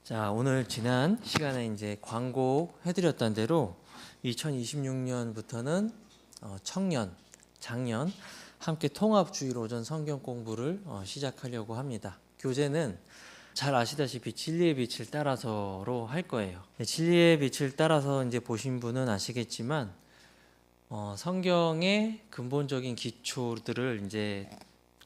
자, 오늘 지난 시간에 이제 광고해드렸던 대로 2026년부터는 청년, 장년 함께 통합주의로 오전 성경 공부를 시작하려고 합니다. 교재는 잘 아시다시피 진리의 빛을 따라서로 할 거예요. 진리의 빛을 따라서 이제 보신 분은 아시겠지만 성경의 근본적인 기초들을 이제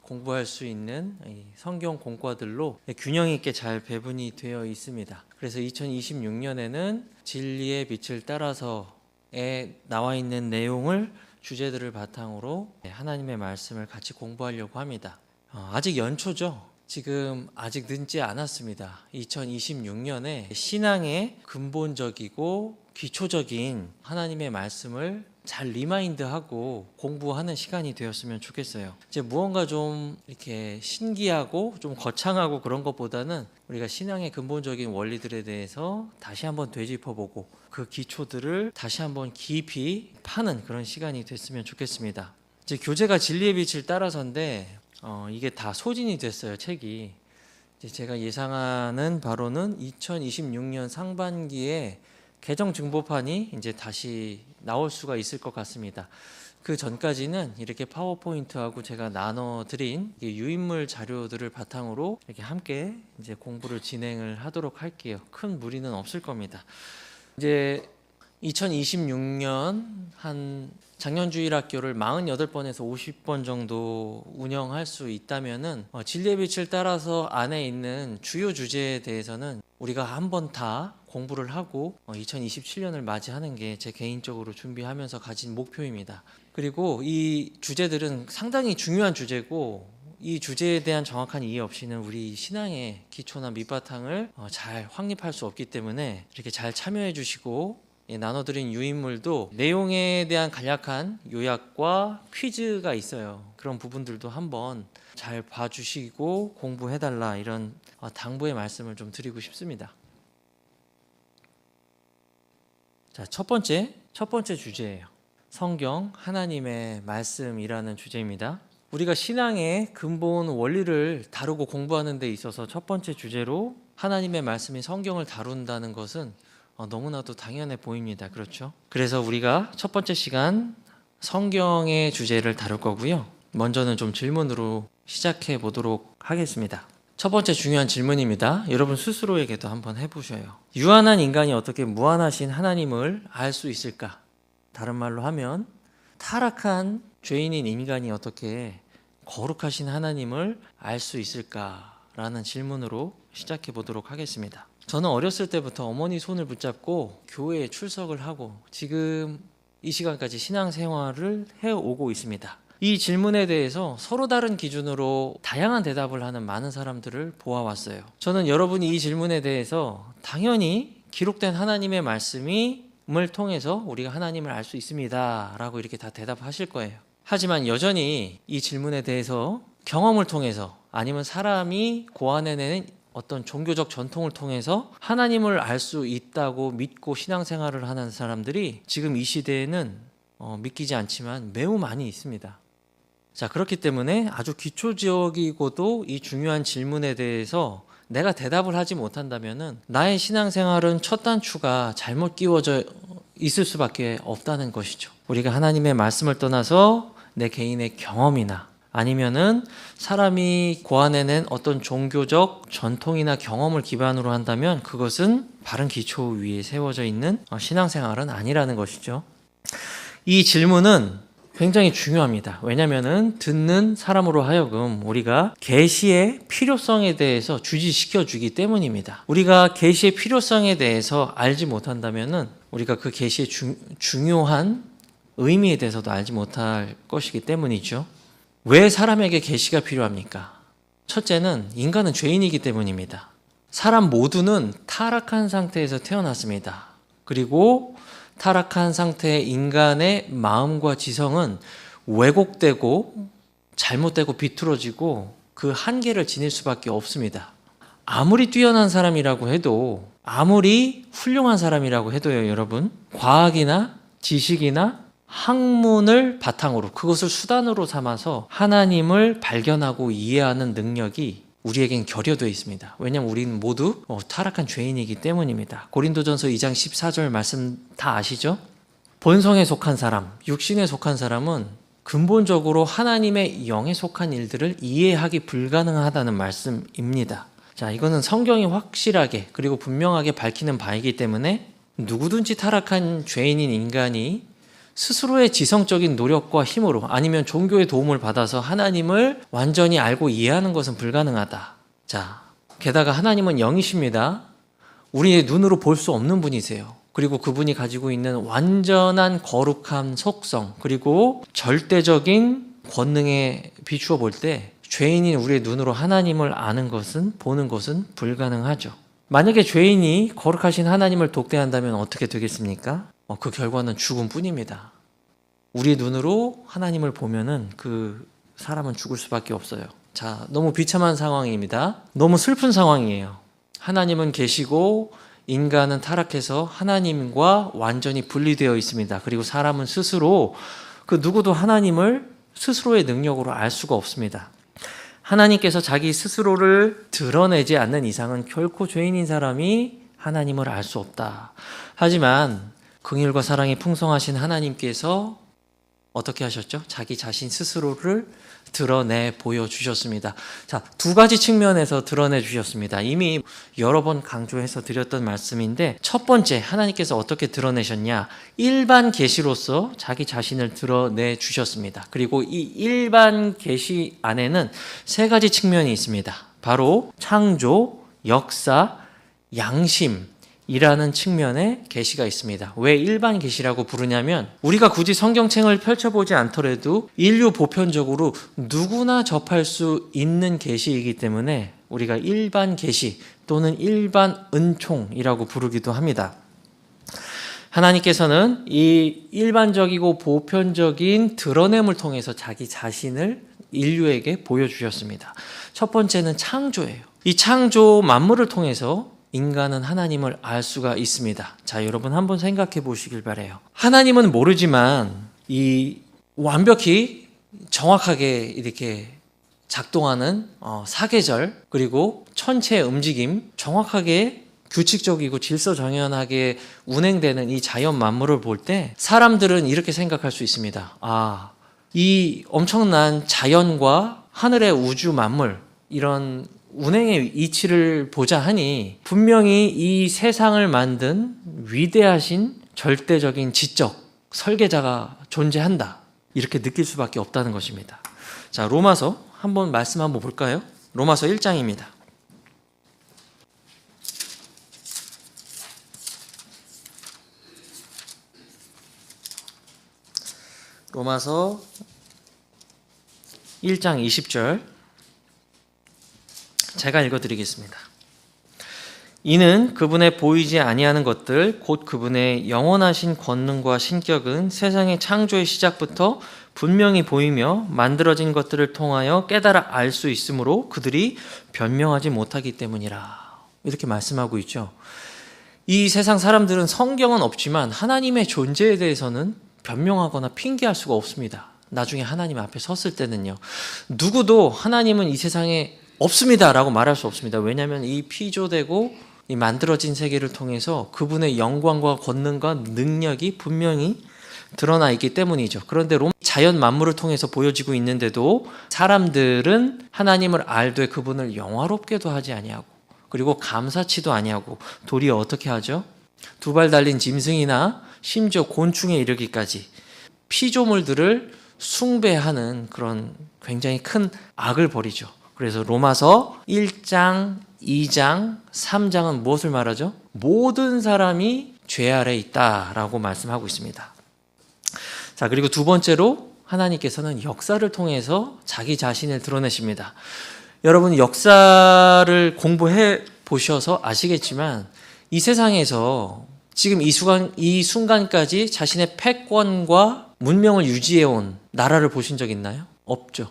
공부할 수 있는 성경 공과들로 균형 있게 잘 배분이 되어 있습니다. 그래서 2026년에는 진리의 빛을 따라서에 나와 있는 내용을 주제들을 바탕으로 하나님의 말씀을 같이 공부하려고 합니다. 아직 연초죠. 지금 아직 늦지 않았습니다. 2026년에 신앙의 근본적이고 기초적인 하나님의 말씀을 잘 리마인드하고 공부하는 시간이 되었으면 좋겠어요. 이제 무언가 좀 이렇게 신기하고 좀 거창하고 그런 것보다는 우리가 신앙의 근본적인 원리들에 대해서 다시 한번 되짚어보고 그 기초들을 다시 한번 깊이 파는 그런 시간이 됐으면 좋겠습니다. 이제 교재가 진리의 빛을 따라서인데 이게 다 소진이 됐어요, 책이. 이제 제가 예상하는 바로는 2026년 상반기에 개정 증보판이 이제 다시 나올 수가 있을 것 같습니다. 그 전까지는 이렇게 파워포인트하고 제가 나눠드린 유인물 자료들을 바탕으로 이렇게 함께 이제 공부를 진행을 하도록 할게요. 큰 무리는 없을 겁니다. 이제 2026년 한 장년주일학교를 48번에서 50번 정도 운영할 수 있다면은 진리의 빛을 따라서 안에 있는 주요 주제에 대해서는 우리가 한번 다 공부를 하고 2027년을 맞이하는 게 제 개인적으로 준비하면서 가진 목표입니다. 그리고 이 주제들은 상당히 중요한 주제고 이 주제에 대한 정확한 이해 없이는 우리 신앙의 기초나 밑바탕을 잘 확립할 수 없기 때문에 이렇게 잘 참여해 주시고 나눠드린 유인물도 내용에 대한 간략한 요약과 퀴즈가 있어요. 그런 부분들도 한번 잘 봐주시고 공부해달라 이런 당부의 말씀을 좀 드리고 싶습니다. 자, 첫 번째 주제예요. 성경 하나님의 말씀이라는 주제입니다. 우리가 신앙의 근본 원리를 다루고 공부하는 데 있어서 첫 번째 주제로 하나님의 말씀인 성경을 다룬다는 것은 너무나도 당연해 보입니다. 그렇죠? 그래서 우리가 첫 번째 시간 성경의 주제를 다룰 거고요. 먼저는 좀 질문으로 시작해 보도록 하겠습니다. 첫 번째 중요한 질문입니다. 여러분 스스로에게도 한번 해보셔요. 유한한 인간이 어떻게 무한하신 하나님을 알 수 있을까? 다른 말로 하면 타락한 죄인인 인간이 어떻게 거룩하신 하나님을 알 수 있을까라는 질문으로 시작해 보도록 하겠습니다. 저는 어렸을 때부터 어머니 손을 붙잡고 교회에 출석을 하고 지금 이 시간까지 신앙생활을 해오고 있습니다. 이 질문에 대해서 서로 다른 기준으로 다양한 대답을 하는 많은 사람들을 보아왔어요. 저는 여러분이 이 질문에 대해서 당연히 기록된 하나님의 말씀을 통해서 우리가 하나님을 알 수 있습니다 라고 이렇게 다 대답하실 거예요. 하지만 여전히 이 질문에 대해서 경험을 통해서 아니면 사람이 고안해내는 어떤 종교적 전통을 통해서 하나님을 알 수 있다고 믿고 신앙생활을 하는 사람들이 지금 이 시대에는 믿기지 않지만 매우 많이 있습니다. 자, 그렇기 때문에 아주 기초적이고도 이 중요한 질문에 대해서 내가 대답을 하지 못한다면은 나의 신앙생활은 첫 단추가 잘못 끼워져 있을 수밖에 없다는 것이죠. 우리가 하나님의 말씀을 떠나서 내 개인의 경험이나 아니면은 사람이 고안해낸 어떤 종교적 전통이나 경험을 기반으로 한다면 그것은 바른 기초 위에 세워져 있는 신앙생활은 아니라는 것이죠. 이 질문은 굉장히 중요합니다. 왜냐하면은 듣는 사람으로 하여금 우리가 계시의 필요성에 대해서 주지시켜 주기 때문입니다. 우리가 계시의 필요성에 대해서 알지 못한다면은 우리가 그 계시의 중요한 의미에 대해서도 알지 못할 것이기 때문이죠. 왜 사람에게 계시가 필요합니까? 첫째는 인간은 죄인이기 때문입니다. 사람 모두는 타락한 상태에서 태어났습니다. 그리고 타락한 상태의 인간의 마음과 지성은 왜곡되고 잘못되고 비틀어지고 그 한계를 지닐 수밖에 없습니다. 아무리 뛰어난 사람이라고 해도 아무리 훌륭한 사람이라고 해도요, 여러분, 과학이나 지식이나 학문을 바탕으로 그것을 수단으로 삼아서 하나님을 발견하고 이해하는 능력이 우리에겐 결여되어 있습니다. 왜냐하면 우리는 모두 타락한 죄인이기 때문입니다. 고린도전서 2장 14절 말씀 다 아시죠? 본성에 속한 사람, 육신에 속한 사람은 근본적으로 하나님의 영에 속한 일들을 이해하기 불가능하다는 말씀입니다. 자, 이거는 성경이 확실하게 그리고 분명하게 밝히는 바이기 때문에 누구든지 타락한 죄인인 인간이 스스로의 지성적인 노력과 힘으로 아니면 종교의 도움을 받아서 하나님을 완전히 알고 이해하는 것은 불가능하다. 자, 게다가 하나님은 영이십니다. 우리의 눈으로 볼 수 없는 분이세요. 그리고 그분이 가지고 있는 완전한 거룩한 속성, 그리고 절대적인 권능에 비추어 볼 때 죄인인 우리의 눈으로 하나님을 아는 것은, 보는 것은 불가능하죠. 만약에 죄인이 거룩하신 하나님을 독대한다면 어떻게 되겠습니까? 그 결과는 죽음뿐입니다. 우리의 눈으로 하나님을 보면은 그 사람은 죽을 수밖에 없어요. 자, 너무 비참한 상황입니다. 너무 슬픈 상황이에요. 하나님은 계시고 인간은 타락해서 하나님과 완전히 분리되어 있습니다. 그리고 사람은 스스로 그 누구도 하나님을 스스로의 능력으로 알 수가 없습니다. 하나님께서 자기 스스로를 드러내지 않는 이상은 결코 죄인인 사람이 하나님을 알 수 없다. 하지만 긍휼과 사랑이 풍성하신 하나님께서 어떻게 하셨죠? 자기 자신 스스로를 드러내 보여주셨습니다. 자, 두 가지 측면에서 드러내 주셨습니다. 이미 여러 번 강조해서 드렸던 말씀인데, 첫 번째 하나님께서 어떻게 드러내셨냐? 일반 계시로서 자기 자신을 드러내 주셨습니다. 그리고 이 일반 계시 안에는 세 가지 측면이 있습니다. 바로 창조, 역사, 양심 이라는 측면의 계시가 있습니다. 왜 일반 계시라고 부르냐면 우리가 굳이 성경책을 펼쳐보지 않더라도 인류 보편적으로 누구나 접할 수 있는 계시이기 때문에 우리가 일반 계시 또는 일반 은총이라고 부르기도 합니다. 하나님께서는 이 일반적이고 보편적인 드러냄을 통해서 자기 자신을 인류에게 보여주셨습니다. 첫 번째는 창조예요. 이 창조 만물을 통해서 인간은 하나님을 알 수가 있습니다. 자, 여러분 한번 생각해 보시길 바라요. 하나님은 모르지만 이 완벽히 정확하게 이렇게 작동하는 사계절 그리고 천체의 움직임, 정확하게 규칙적이고 질서정연하게 운행되는 이 자연 만물을 볼 때 사람들은 이렇게 생각할 수 있습니다. 아, 이 엄청난 자연과 하늘의 우주 만물, 이런 운행의 이치를 보자 하니 분명히 이 세상을 만든 위대하신 절대적인 지적 설계자가 존재한다, 이렇게 느낄 수밖에 없다는 것입니다. 자, 로마서 한번 말씀 한번 볼까요? 로마서 1장입니다. 로마서 1장 20절 제가 읽어드리겠습니다. 이는 그분의 보이지 아니하는 것들 곧 그분의 영원하신 권능과 신격은 세상의 창조의 시작부터 분명히 보이며 만들어진 것들을 통하여 깨달아 알 수 있으므로 그들이 변명하지 못하기 때문이라, 이렇게 말씀하고 있죠. 이 세상 사람들은 성경은 없지만 하나님의 존재에 대해서는 변명하거나 핑계할 수가 없습니다. 나중에 하나님 앞에 섰을 때는요, 누구도 하나님은 이 세상에 없습니다 라고 말할 수 없습니다. 왜냐하면 이 피조되고 이 만들어진 세계를 통해서 그분의 영광과 권능과 능력이 분명히 드러나 있기 때문이죠. 그런데 자연 만물을 통해서 보여지고 있는데도 사람들은 하나님을 알되 그분을 영화롭게도 하지 아니하고 그리고 감사치도 아니하고 도리어 어떻게 하죠? 두 발 달린 짐승이나 심지어 곤충에 이르기까지 피조물들을 숭배하는 그런 굉장히 큰 악을 벌이죠. 그래서 로마서 1장, 2장, 3장은 무엇을 말하죠? 모든 사람이 죄 아래 있다라고 말씀하고 있습니다. 자, 그리고 두 번째로 하나님께서는 역사를 통해서 자기 자신을 드러내십니다. 여러분 역사를 공부해 보셔서 아시겠지만 이 세상에서 지금 이 순간까지 자신의 패권과 문명을 유지해온 나라를 보신 적 있나요? 없죠.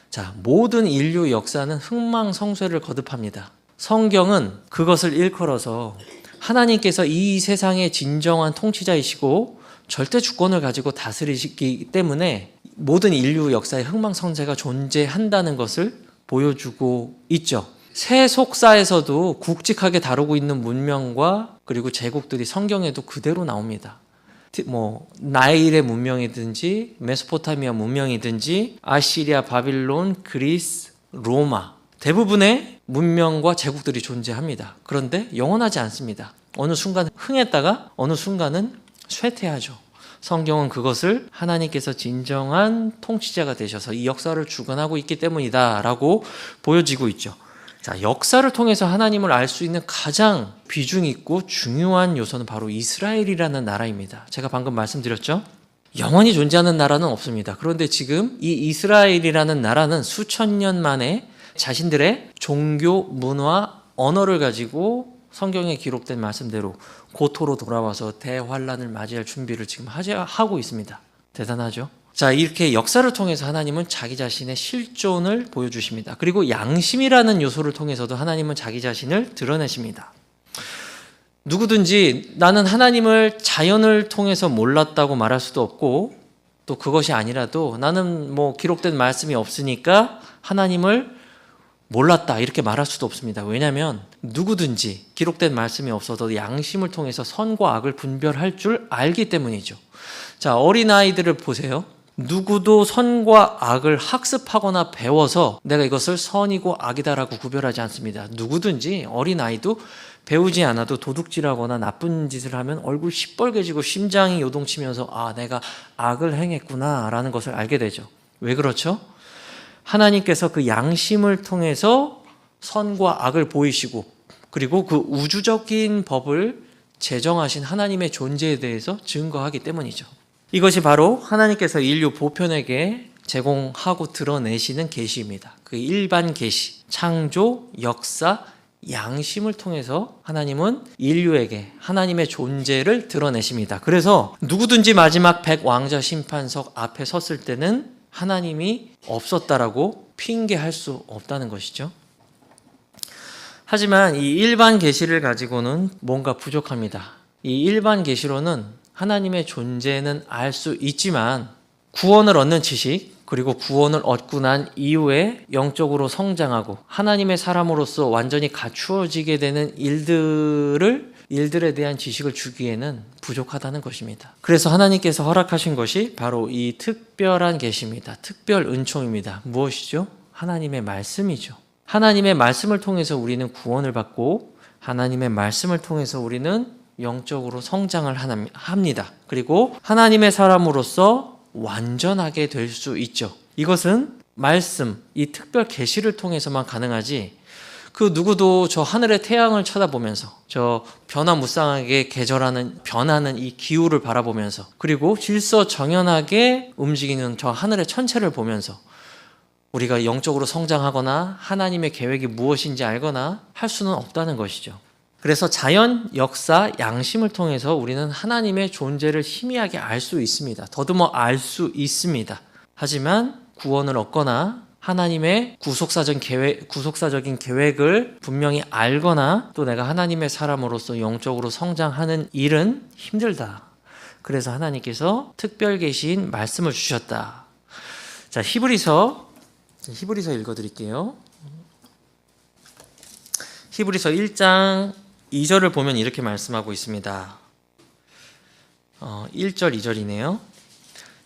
자, 모든 인류 역사는 흥망성쇠를 거듭합니다. 성경은 그것을 일컬어서 하나님께서 이 세상의 진정한 통치자이시고 절대 주권을 가지고 다스리시기 때문에 모든 인류 역사에 흥망성쇠가 존재한다는 것을 보여주고 있죠. 세속사에서도 굵직하게 다루고 있는 문명과 그리고 제국들이 성경에도 그대로 나옵니다. 나일의 문명이든지 메소포타미아 문명이든지 아시리아, 바빌론, 그리스, 로마 대부분의 문명과 제국들이 존재합니다. 그런데 영원하지 않습니다. 어느 순간 흥했다가 어느 순간은 쇠퇴하죠. 성경은 그것을 하나님께서 진정한 통치자가 되셔서 이 역사를 주관하고 있기 때문이다 라고 보여지고 있죠. 자, 역사를 통해서 하나님을 알 수 있는 가장 비중 있고 중요한 요소는 바로 이스라엘이라는 나라입니다. 제가 방금 말씀드렸죠. 영원히 존재하는 나라는 없습니다. 그런데 지금 이 이스라엘이라는 나라는 수천 년 만에 자신들의 종교, 문화, 언어를 가지고 성경에 기록된 말씀대로 고토로 돌아와서 대환란을 맞이할 준비를 지금 하고 있습니다. 대단하죠? 자, 이렇게 역사를 통해서 하나님은 자기 자신의 실존을 보여주십니다. 그리고 양심이라는 요소를 통해서도 하나님은 자기 자신을 드러내십니다. 누구든지 나는 하나님을 자연을 통해서 몰랐다고 말할 수도 없고 또 그것이 아니라도 나는 기록된 말씀이 없으니까 하나님을 몰랐다 이렇게 말할 수도 없습니다. 왜냐하면 누구든지 기록된 말씀이 없어도 양심을 통해서 선과 악을 분별할 줄 알기 때문이죠. 자, 어린아이들을 보세요. 누구도 선과 악을 학습하거나 배워서 내가 이것을 선이고 악이다라고 구별하지 않습니다. 누구든지 어린아이도 배우지 않아도 도둑질하거나 나쁜 짓을 하면 얼굴 시뻘개지고 심장이 요동치면서 내가 악을 행했구나 라는 것을 알게 되죠. 왜 그렇죠? 하나님께서 그 양심을 통해서 선과 악을 보이시고 그리고 그 우주적인 법을 제정하신 하나님의 존재에 대해서 증거하기 때문이죠. 이것이 바로 하나님께서 인류 보편에게 제공하고 드러내시는 계시입니다. 그 일반 계시, 창조, 역사, 양심을 통해서 하나님은 인류에게 하나님의 존재를 드러내십니다. 그래서 누구든지 마지막 백왕자 심판석 앞에 섰을 때는 하나님이 없었다라고 핑계할 수 없다는 것이죠. 하지만 이 일반 계시를 가지고는 뭔가 부족합니다. 이 일반 계시로는 하나님의 존재는 알 수 있지만 구원을 얻는 지식 그리고 구원을 얻고 난 이후에 영적으로 성장하고 하나님의 사람으로서 완전히 갖추어지게 되는 일들에 대한 지식을 주기에는 부족하다는 것입니다. 그래서 하나님께서 허락하신 것이 바로 이 특별한 계시입니다. 특별 은총입니다. 무엇이죠? 하나님의 말씀이죠. 하나님의 말씀을 통해서 우리는 구원을 받고 하나님의 말씀을 통해서 우리는 영적으로 성장을 합니다. 그리고 하나님의 사람으로서 완전하게 될 수 있죠. 이것은 말씀, 이 특별 계시를 통해서만 가능하지 그 누구도 저 하늘의 태양을 쳐다보면서 저 변화무쌍하게 변하는 이 기후를 바라보면서 그리고 질서정연하게 움직이는 저 하늘의 천체를 보면서 우리가 영적으로 성장하거나 하나님의 계획이 무엇인지 알거나 할 수는 없다는 것이죠. 그래서 자연, 역사, 양심을 통해서 우리는 하나님의 존재를 희미하게 알 수 있습니다. 더듬어 알 수 있습니다. 하지만 구원을 얻거나 하나님의 구속사적인 계획을 분명히 알거나 또 내가 하나님의 사람으로서 영적으로 성장하는 일은 힘들다. 그래서 하나님께서 특별 계시인 말씀을 주셨다. 자, 히브리서 읽어드릴게요. 히브리서 1장 2절을 보면 이렇게 말씀하고 있습니다. 1절 2절이네요.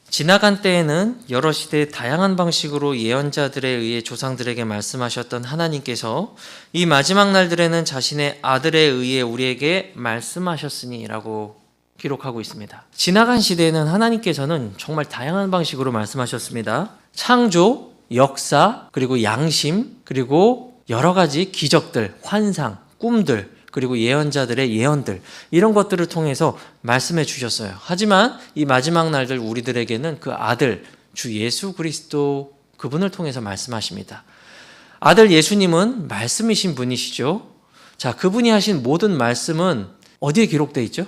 지나간 때에는 여러 시대의 다양한 방식으로 예언자들에 의해 조상들에게 말씀하셨던 하나님께서 이 마지막 날들에는 자신의 아들에 의해 우리에게 말씀하셨으니 라고 기록하고 있습니다. 지나간 시대에는 하나님께서는 정말 다양한 방식으로 말씀하셨습니다. 창조, 역사, 그리고 양심, 그리고 여러 가지 기적들, 환상, 꿈들, 그리고 예언자들의 예언들 이런 것들을 통해서 말씀해 주셨어요. 하지만 이 마지막 날들 우리들에게는 그 아들 주 예수 그리스도 그분을 통해서 말씀하십니다. 아들 예수님은 말씀이신 분이시죠. 자, 그분이 하신 모든 말씀은 어디에 기록되어 있죠?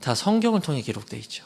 다 성경을 통해 기록되어 있죠.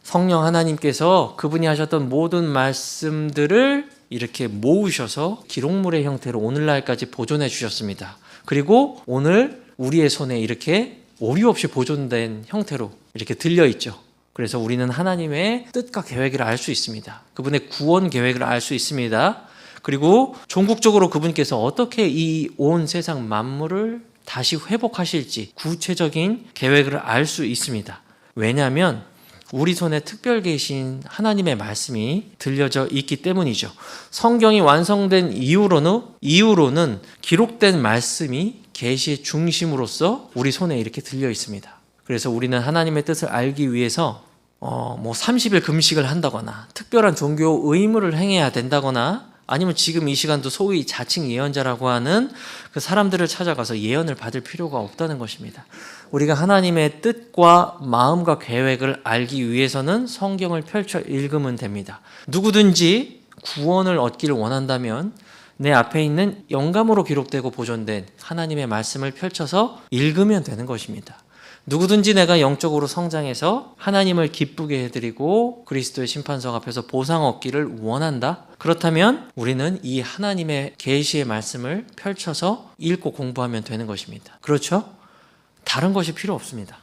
성령 하나님께서 그분이 하셨던 모든 말씀들을 이렇게 모으셔서 기록물의 형태로 오늘날까지 보존해 주셨습니다. 그리고 오늘 우리의 손에 이렇게 오류 없이 보존된 형태로 이렇게 들려있죠. 그래서 우리는 하나님의 뜻과 계획을 알 수 있습니다. 그분의 구원 계획을 알 수 있습니다. 그리고 종국적으로 그분께서 어떻게 이 온 세상 만물을 다시 회복하실지 구체적인 계획을 알 수 있습니다. 왜냐하면 우리 손에 특별 계신 하나님의 말씀이 들려져 있기 때문이죠. 성경이 완성된 이후로는 기록된 말씀이 계시의 중심으로서 우리 손에 이렇게 들려 있습니다. 그래서 우리는 하나님의 뜻을 알기 위해서 30일 금식을 한다거나 특별한 종교 의무를 행해야 된다거나 아니면 지금 이 시간도 소위 자칭 예언자라고 하는 그 사람들을 찾아가서 예언을 받을 필요가 없다는 것입니다. 우리가 하나님의 뜻과 마음과 계획을 알기 위해서는 성경을 펼쳐 읽으면 됩니다. 누구든지 구원을 얻기를 원한다면 내 앞에 있는 영감으로 기록되고 보존된 하나님의 말씀을 펼쳐서 읽으면 되는 것입니다. 누구든지 내가 영적으로 성장해서 하나님을 기쁘게 해드리고 그리스도의 심판석 앞에서 보상 얻기를 원한다. 그렇다면 우리는 이 하나님의 계시의 말씀을 펼쳐서 읽고 공부하면 되는 것입니다. 그렇죠? 다른 것이 필요 없습니다.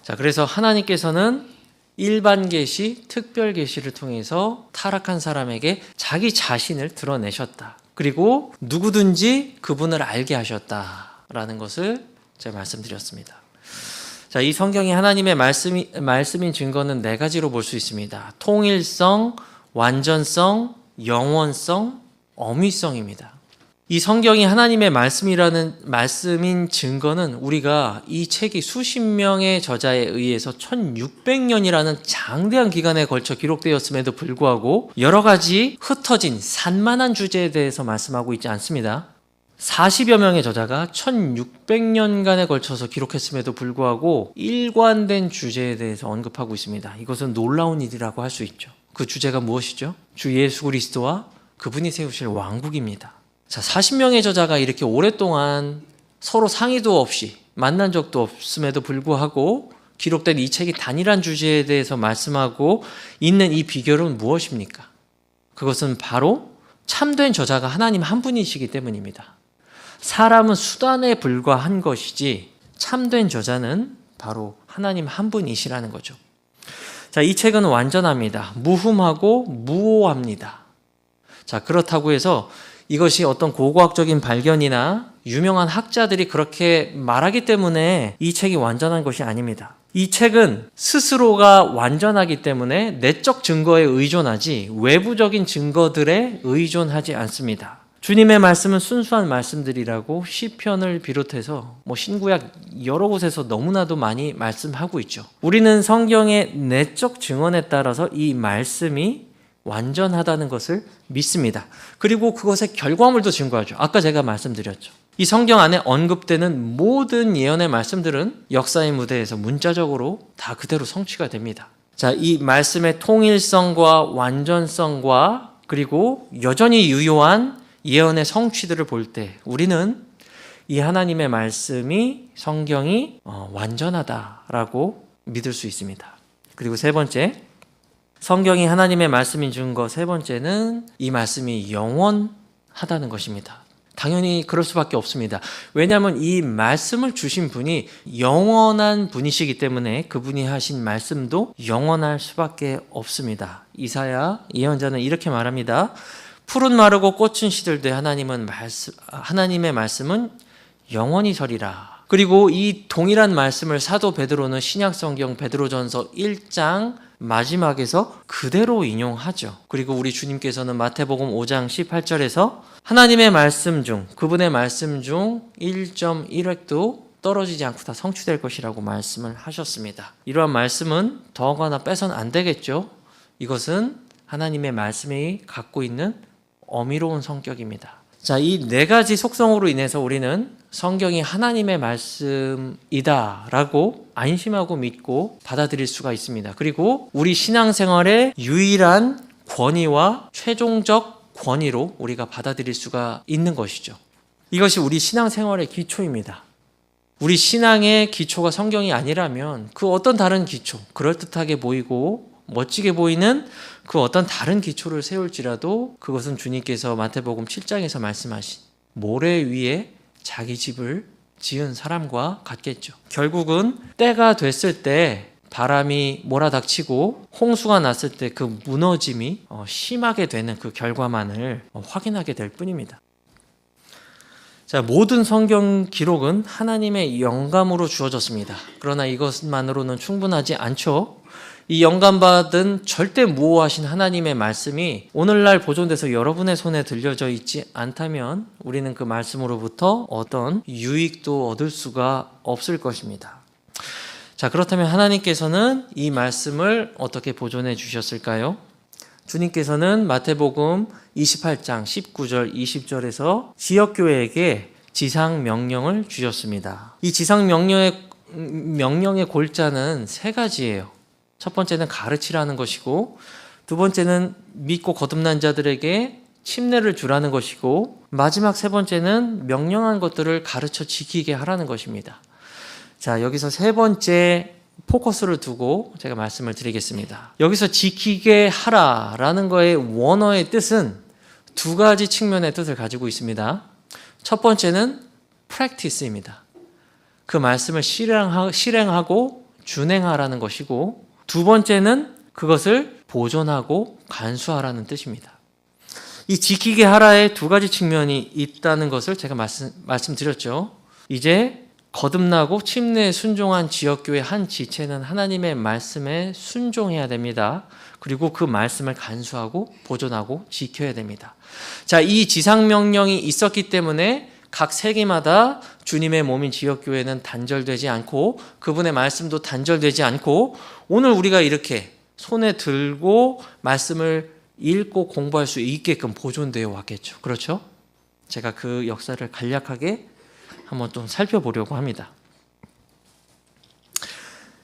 자, 그래서 하나님께서는 일반 계시, 특별 계시를 통해서 타락한 사람에게 자기 자신을 드러내셨다. 그리고 누구든지 그분을 알게 하셨다라는 것을 제가 말씀드렸습니다. 자, 이 성경이 하나님의 말씀인 증거는 네 가지로 볼 수 있습니다. 통일성, 완전성, 영원성, 어미성입니다. 이 성경이 하나님의 말씀인 증거는 우리가 이 책이 수십 명의 저자에 의해서 1600년이라는 장대한 기간에 걸쳐 기록되었음에도 불구하고 여러 가지 흩어진 산만한 주제에 대해서 말씀하고 있지 않습니다. 40여 명의 저자가 1600년간에 걸쳐서 기록했음에도 불구하고 일관된 주제에 대해서 언급하고 있습니다. 이것은 놀라운 일이라고 할 수 있죠. 그 주제가 무엇이죠? 주 예수 그리스도와 그분이 세우실 왕국입니다. 자, 40명의 저자가 이렇게 오랫동안 서로 상의도 없이 만난 적도 없음에도 불구하고 기록된 이 책이 단일한 주제에 대해서 말씀하고 있는 이 비결은 무엇입니까? 그것은 바로 참된 저자가 하나님 한 분이시기 때문입니다. 사람은 수단에 불과한 것이지 참된 저자는 바로 하나님 한 분이시라는 거죠. 자, 이 책은 완전합니다. 무흠하고 무오합니다. 자, 그렇다고 해서 이것이 어떤 고고학적인 발견이나 유명한 학자들이 그렇게 말하기 때문에 이 책이 완전한 것이 아닙니다. 이 책은 스스로가 완전하기 때문에 내적 증거에 의존하지 외부적인 증거들에 의존하지 않습니다. 주님의 말씀은 순수한 말씀들이라고 시편을 비롯해서 신구약 여러 곳에서 너무나도 많이 말씀하고 있죠. 우리는 성경의 내적 증언에 따라서 이 말씀이 완전하다는 것을 믿습니다. 그리고 그것의 결과물도 증거하죠. 아까 제가 말씀드렸죠. 이 성경 안에 언급되는 모든 예언의 말씀들은 역사의 무대에서 문자적으로 다 그대로 성취가 됩니다. 자, 이 말씀의 통일성과 완전성과 그리고 여전히 유효한 예언의 성취들을 볼 때 우리는 이 하나님의 말씀이 성경이 완전하다라고 믿을 수 있습니다. 그리고 세 번째, 성경이 하나님의 말씀인 증거 세 번째는 이 말씀이 영원하다는 것입니다. 당연히 그럴 수밖에 없습니다. 왜냐하면 이 말씀을 주신 분이 영원한 분이시기 때문에 그분이 하신 말씀도 영원할 수밖에 없습니다. 이사야 예언자는 이렇게 말합니다. 푸른 마르고 꽃은 시들되 하나님의 말씀은 영원히 서리라. 그리고 이 동일한 말씀을 사도 베드로는 신약성경 베드로전서 1장 마지막에서 그대로 인용하죠. 그리고 우리 주님께서는 마태복음 5장 18절에서 하나님의 말씀 중 그분의 말씀 중 1.1획도 떨어지지 않고 다 성취될 것이라고 말씀을 하셨습니다. 이러한 말씀은 더하거나 빼서는 안 되겠죠. 이것은 하나님의 말씀이 갖고 있는 어미로운 성격입니다. 자, 이 네 가지 속성으로 인해서 우리는 성경이 하나님의 말씀이다라고 안심하고 믿고 받아들일 수가 있습니다. 그리고 우리 신앙생활의 유일한 권위와 최종적 권위로 우리가 받아들일 수가 있는 것이죠. 이것이 우리 신앙생활의 기초입니다. 우리 신앙의 기초가 성경이 아니라면 그 어떤 다른 기초, 그럴듯하게 보이고 멋지게 보이는 그 어떤 다른 기초를 세울지라도 그것은 주님께서 마태복음 7장에서 말씀하신 모래 위에 자기 집을 지은 사람과 같겠죠. 결국은 때가 됐을 때 바람이 몰아닥치고 홍수가 났을 때 그 무너짐이 심하게 되는 그 결과만을 확인하게 될 뿐입니다. 자, 모든 성경 기록은 하나님의 영감으로 주어졌습니다. 그러나 이것만으로는 충분하지 않죠. 이 영감받은 절대 무오하신 하나님의 말씀이 오늘날 보존돼서 여러분의 손에 들려져 있지 않다면 우리는 그 말씀으로부터 어떤 유익도 얻을 수가 없을 것입니다. 자, 그렇다면 하나님께서는 이 말씀을 어떻게 보존해 주셨을까요? 주님께서는 마태복음 28장 19절 20절에서 지역교회에게 지상명령을 주셨습니다. 이 지상명령의 골자는 세 가지예요. 첫 번째는 가르치라는 것이고, 두 번째는 믿고 거듭난 자들에게 침례를 주라는 것이고, 마지막 세 번째는 명령한 것들을 가르쳐 지키게 하라는 것입니다. 자, 여기서 세 번째 포커스를 두고 제가 말씀을 드리겠습니다. 여기서 지키게 하라라는 거의 원어의 뜻은 두 가지 측면의 뜻을 가지고 있습니다. 첫 번째는 practice입니다. 그 말씀을 실행하고 준행하라는 것이고, 두 번째는 그것을 보존하고 간수하라는 뜻입니다. 이 지키게 하라의 두 가지 측면이 있다는 것을 제가 말씀드렸죠. 이제 거듭나고 침례에 순종한 지역교회 한 지체는 하나님의 말씀에 순종해야 됩니다. 그리고 그 말씀을 간수하고 보존하고 지켜야 됩니다. 자, 이 지상명령이 있었기 때문에 각 세계마다 주님의 몸인 지역교회는 단절되지 않고 그분의 말씀도 단절되지 않고 오늘 우리가 이렇게 손에 들고 말씀을 읽고 공부할 수 있게끔 보존되어 왔겠죠. 그렇죠? 제가 그 역사를 간략하게 한번 좀 살펴보려고 합니다.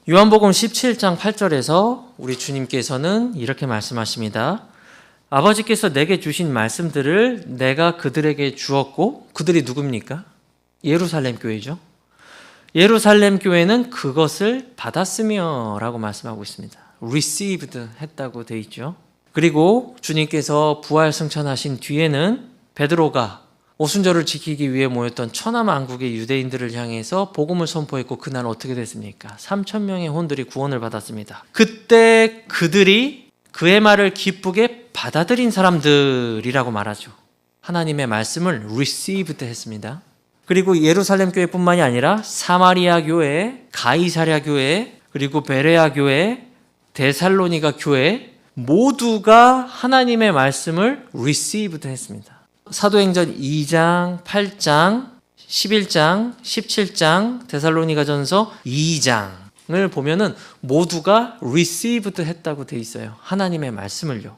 요한복음 17장 8절에서 우리 주님께서는 이렇게 말씀하십니다. 아버지께서 내게 주신 말씀들을 내가 그들에게 주었고, 그들이 누굽니까? 예루살렘 교회죠. 예루살렘 교회는 그것을 받았으며 라고 말씀하고 있습니다. received 했다고 되어 있죠. 그리고 주님께서 부활 승천하신 뒤에는 베드로가 오순절을 지키기 위해 모였던 천하만국의 유대인들을 향해서 복음을 선포했고, 그날 어떻게 됐습니까? 3,000명의 혼들이 구원을 받았습니다. 그때 그들이 그의 말을 기쁘게 받아들인 사람들이라고 말하죠. 하나님의 말씀을 received 했습니다. 그리고 예루살렘 교회뿐만이 아니라 사마리아 교회, 가이사랴 교회, 그리고 베레아 교회, 데살로니가 교회 모두가 하나님의 말씀을 received 했습니다. 사도행전 2장, 8장, 11장, 17장, 데살로니가전서 2장을 보면은 모두가 received 했다고 돼 있어요. 하나님의 말씀을요.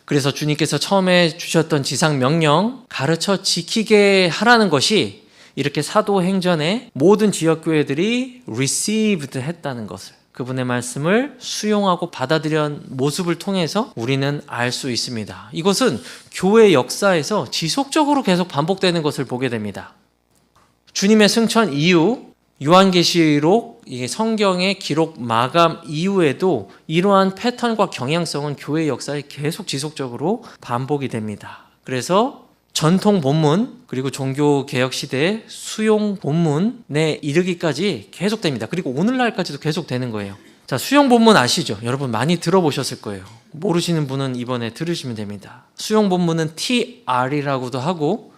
그래서 주님께서 처음에 주셨던 지상명령, 가르쳐 지키게 하라는 것이 이렇게 사도행전에 모든 지역교회들이 received 했다는 것을, 그분의 말씀을 수용하고 받아들인 모습을 통해서 우리는 알 수 있습니다. 이것은 교회 역사에서 지속적으로 계속 반복되는 것을 보게 됩니다. 주님의 승천 이후 요한계시록, 이게 성경의 기록 마감 이후에도 이러한 패턴과 경향성은 교회 역사에 계속 지속적으로 반복이 됩니다. 그래서 전통 본문 그리고 종교개혁 시대의 수용 본문에 이르기까지 계속됩니다. 그리고 오늘날까지도 계속되는 거예요. 자, 수용 본문 아시죠? 여러분 많이 들어보셨을 거예요. 모르시는 분은 이번에 들으시면 됩니다. 수용 본문은 TR이라고도 하고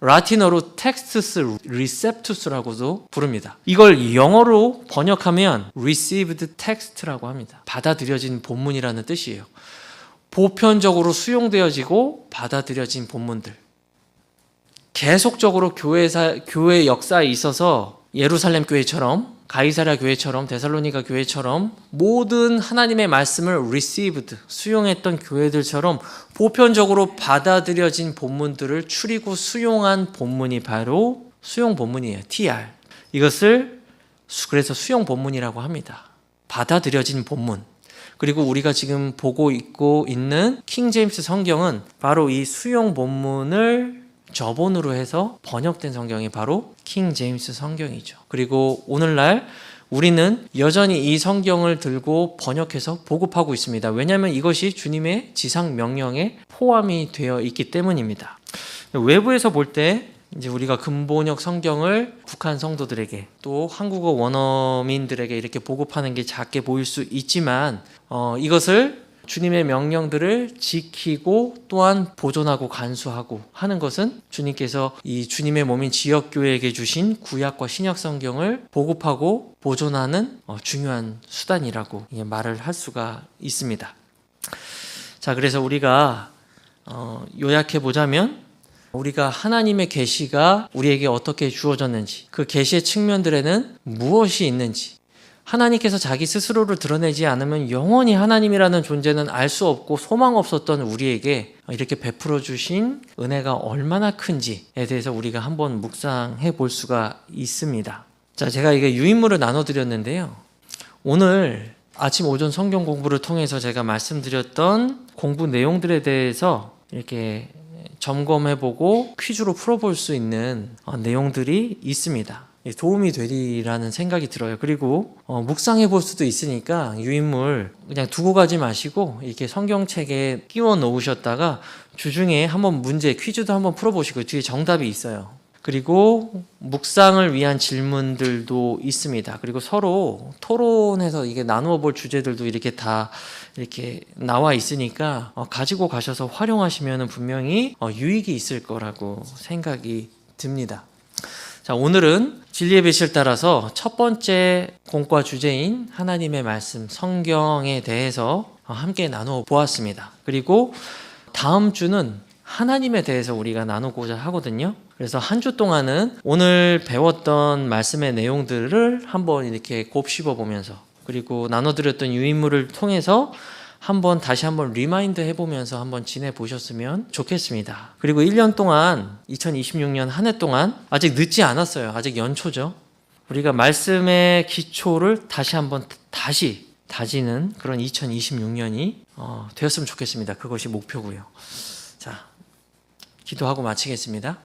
라틴어로 Textus Receptus라고도 부릅니다. 이걸 영어로 번역하면 Received Text라고 합니다. 받아들여진 본문이라는 뜻이에요. 보편적으로 수용되어지고 받아들여진 본문들. 계속적으로 교회 역사에 있어서 예루살렘 교회처럼, 가이사랴 교회처럼, 데살로니가 교회처럼 모든 하나님의 말씀을 received, 수용했던 교회들처럼 보편적으로 받아들여진 본문들을 추리고 수용한 본문이 바로 수용 본문이에요. TR. 이것을 그래서 수용 본문이라고 합니다. 받아들여진 본문. 그리고 우리가 지금 보고 있는 킹 제임스 성경은 바로 이 수용 본문을 저본으로 해서 번역된 성경이 바로 킹 제임스 성경이죠. 그리고 오늘날 우리는 여전히 이 성경을 들고 번역해서 보급하고 있습니다. 왜냐하면 이것이 주님의 지상 명령에 포함이 되어 있기 때문입니다. 외부에서 볼 때 이제 우리가 근본역 성경을 북한 성도들에게 또 한국어 원어민들에게 이렇게 보급하는 게 작게 보일 수 있지만 이것을 주님의 명령들을 지키고 또한 보존하고 간수하고 하는 것은 주님께서 이 주님의 몸인 지역교회에게 주신 구약과 신약 성경을 보급하고 보존하는 중요한 수단이라고 말을 할 수가 있습니다. 자, 그래서 우리가 요약해 보자면 우리가 하나님의 계시가 우리에게 어떻게 주어졌는지, 그 계시의 측면들에는 무엇이 있는지, 하나님께서 자기 스스로를 드러내지 않으면 영원히 하나님이라는 존재는 알 수 없고 소망 없었던 우리에게 이렇게 베풀어 주신 은혜가 얼마나 큰지에 대해서 우리가 한번 묵상해 볼 수가 있습니다. 자, 제가 이게 유인물을 나눠 드렸는데요. 오늘 아침 오전 성경 공부를 통해서 제가 말씀드렸던 공부 내용들에 대해서 이렇게 점검해보고 퀴즈로 풀어볼 수 있는 내용들이 있습니다. 도움이 되리라는 생각이 들어요. 그리고 묵상해 볼 수도 있으니까 유인물 그냥 두고 가지 마시고 이렇게 성경책에 끼워 놓으셨다가 주중에 한번 문제 퀴즈도 한번 풀어보시고 뒤에 정답이 있어요. 그리고 묵상을 위한 질문들도 있습니다. 그리고 서로 토론해서 이게 나누어 볼 주제들도 이렇게 다 이렇게 나와 있으니까 가지고 가셔서 활용하시면 분명히 유익이 있을 거라고 생각이 듭니다. 자, 오늘은 진리의 빛을 따라서 첫 번째 공과 주제인 하나님의 말씀, 성경에 대해서 함께 나누어 보았습니다. 그리고 다음 주는 하나님에 대해서 우리가 나누고자 하거든요. 그래서 한 주 동안은 오늘 배웠던 말씀의 내용들을 한번 이렇게 곱씹어 보면서 그리고 나눠드렸던 유인물을 통해서 다시 한번 리마인드 해보면서 한번 지내보셨으면 좋겠습니다. 그리고 1년 동안 2026년 한 해 동안 아직 늦지 않았어요. 아직 연초죠. 우리가 말씀의 기초를 다시 한번 다지는 그런 2026년이 되었으면 좋겠습니다. 그것이 목표고요. 자, 기도하고 마치겠습니다.